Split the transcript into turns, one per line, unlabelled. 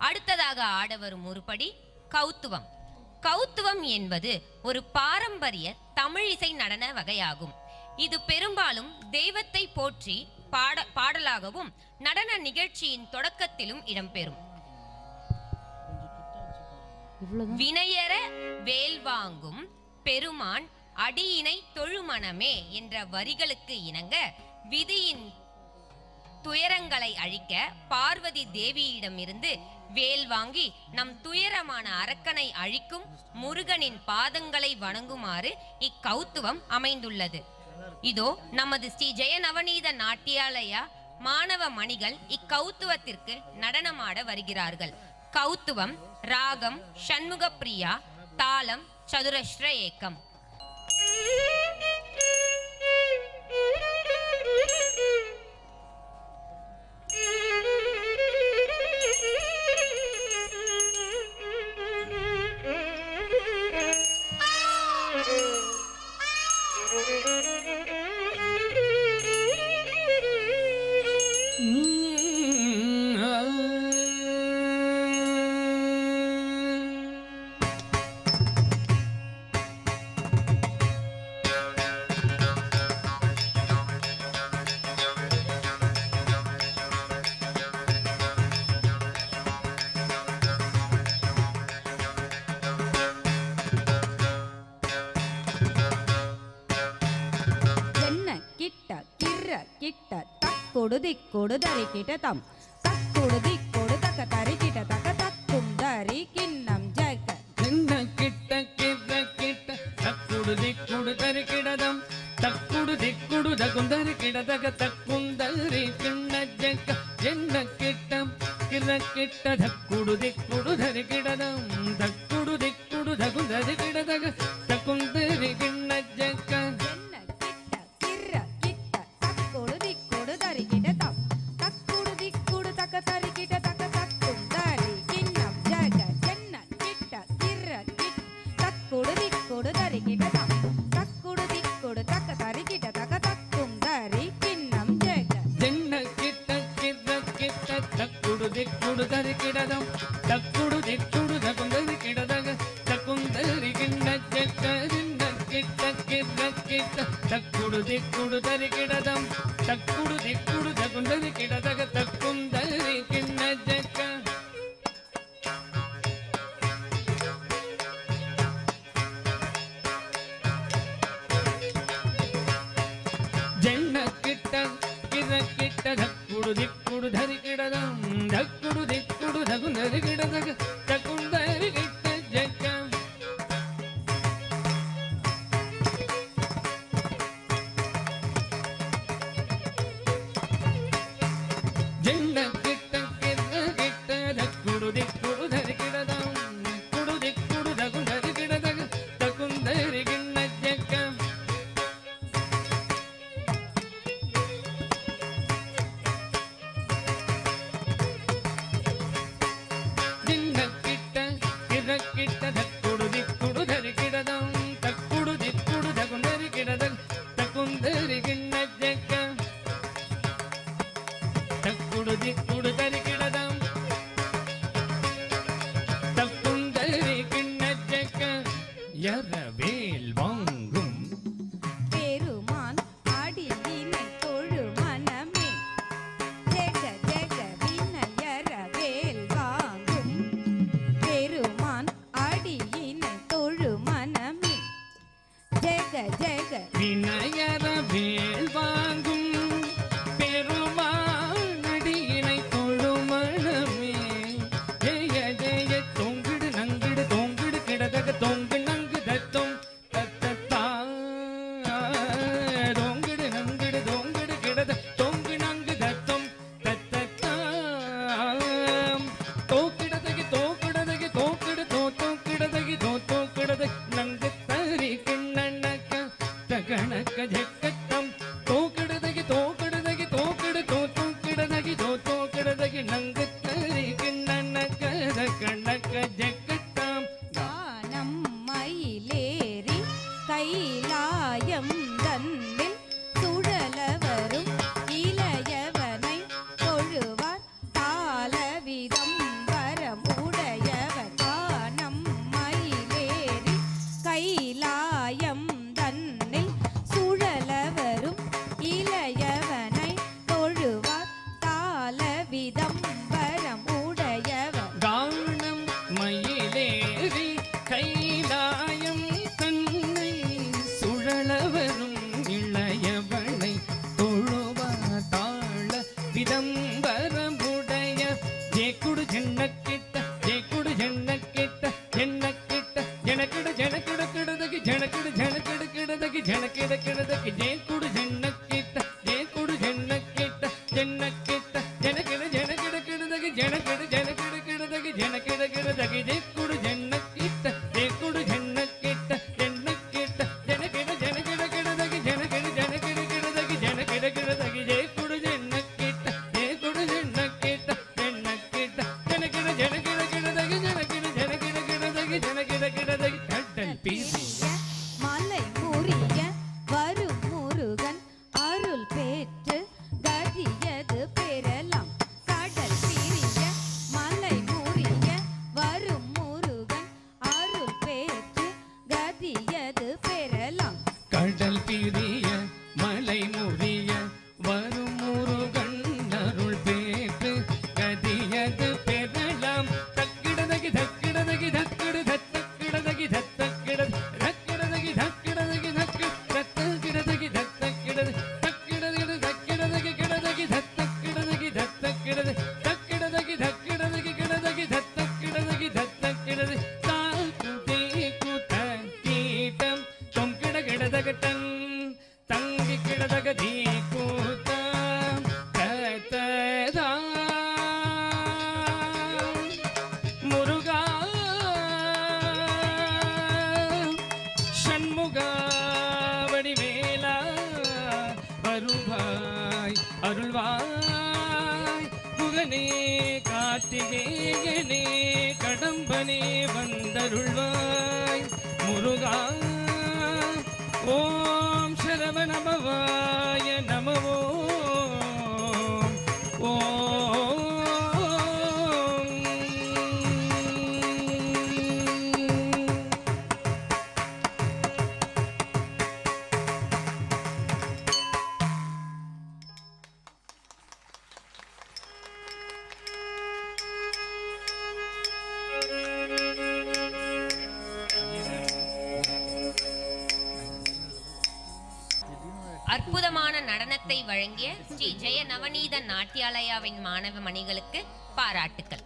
அடுத்ததாக ஆடவரும் உருப்படி கௌத்துவம். கௌத்துவம் என்பது ஒரு பாரம்பரிய தமிழிசை நடன வகையாகும். இது பெரும்பாலும் தெய்வத்தை போற்றி பாடலாகவும் நடன நிகழ்ச்சியின் தொடக்கத்திலும் இடம்பெறும். வினையற வேல்வாங்கும் பெருமான் அடியினை தொழுமணமே என்ற வரிகளுக்கு இணங்க விதியின் துயரங்களை அழிக்க பார்வதி தேவியிடமிருந்து வேல் வாங்கி நம் துயரமான அரக்கனை அழிக்கும் முருகனின் பாதங்களை வணங்குமாறு இக்கௌத்துவம் அமைந்துள்ளது. இதோ நமது ஸ்ரீ ஜெய நவநீத நாட்டியாலயா மாணவ மணிகள் இக்கௌத்துவத்திற்கு நடனமாட வருகிறார்கள். கௌத்துவம் ராகம் ஷண்முகப்பிரியா, தாளம் சதுரஸ்ர ஏக்கம்.
தக்கொடு திக்கொடு தரிக்கிட்ட தக்கொடு திக்கொடு தக்க தரிக்கிட்ட தக்க தக்கும் தரி கிண்ணம் ஜக
என்ன கிட்ட கிட்ட கிட்ட தக்குடு திக்குடு தரிக்கிடதம் தக்குடு திக்குடு தகுந்தரி கிடதக தக்குந்தரி கிண்ண ஜக என்ன கிட்டம் கிர கிட்ட தக்குடு திக்குடு தரிக்கிடதம் தக்குடு திக்குடு தகுந்தரி கிடதக தக்குந்தரி கிண்ண ஜக தரிக்கிடதம் தக்குடு திக்குடு தகுந்தரி கிடதக தக்குந்தரி கிண்ண ஜக்க சின்ன கிட்ட கிட்ட கிட்ட தக்குடு திக்குடு தரிக்கிடதம் தக்குடு திக்குடு தகுந்தரி கிடதக தக்குந்தரி கிண்ண ஜக்க ஜென்ன கிட்ட கிர கிட்ட தக்குடு திக்குடு தரிக்கிடதம் தக்குடு திக்குடு தகுந்தரி கிடதக தக்குந்தரி கிட்ட ஜக்க ஜென்ன கிட்ட கிர கிட்ட தக்குடு திக்குடு தரிக்கிடதம் குடு திக்குடு தகுந்தரி கிடதக தக்குந்தரி கிண்ண ஜக்க ஜென்ன ஜென்னக்கிட்ட ஜெயக்குடு ஜென்னக்கிட்ட ஜென்னக்கிட்ட ஜனக்கிட ஜனக்கிட கிடதகி ஜனக்கிட ஜனக்கிட கிடதகி ஜனக்கிட கிடதகி ஜெயக்குடு ஜென்னக்கிட்ட ஜெயக்குடு ஜென்னக்கிட்ட ஜென்னக்கிட்ட ஜனக்கிட ஜனக்கிட கிடதகி ஜனக்கிட ஜனக்கிட கிடதகி ஜனக்கிட கிடதகி ஜெயக்குடு ஜென்னக்கிட்ட ஜெயக்குடு ஜென்னக்கிட்ட ஜென்னக்கிட்ட ஜனக்கிட ஜனக்கிட கிடதகி ஜனக்கிட ஜனக்கிட கிடதகி ஜனக்கிட கிடதகி ஜெயக்குடு ஜென்னக்கிட்ட ஜெயக்குடு ஜென்னக்கிட்ட ஜென்னக்கிட்ட ஜனக்கிட ஜனக்கிட கிடதகி ஜனக்கிட ஜனக்கிட கிடதகி ஜனக்கிட கிடதகி கடல் பீசிய
மலை முறிய வரும் முருகன் அருள் பெற்று கதியது பெறலாம். கடல் பிரிய மலை முறிய வரும் முருகன் அருள் பெற்று கதியது பெறலாம்.
கடல் பிரிய மலை முறிய வரும் முருகன் அருள் பெற்று கதியது பெறலாம். தக்கிடதகி தக்கிடதகி தக்கிடு தத்தக்கிடதகி தத்தக்கிடது தக்கிடதகி தக்கிடதகி தக்கு தத்தக்கிடதகி தத்தக்கிடது தக்கிடதகி தக்கிடதகி கிடதகி தத்தக்கிடதகி தத்தக்கிடது தக்கிடதகி தக்கிடதகி கிடதகி தத்தக்கிடதகி தத்தக்கிடது தாக்குதே குத கீடம் தொம் கிட கிடதகட்டன் தங்கி கிடதகதி கூத்த தத்ததா முருகா சண்முகா வடிவேலா வருவாய் அருள்வாய் முகனே கார்த்திகேயனே கடம்பனே வந்தருள்வாய் முருகா ஓம் சரவணபவாய நமவோ
அற்புதமான நடனத்தை வழங்கிய ஸ்ரீ ஜெய நவநீத நாட்டியாலயாவின் மாணவ மணிகளுக்கு பாராட்டுக்கள்.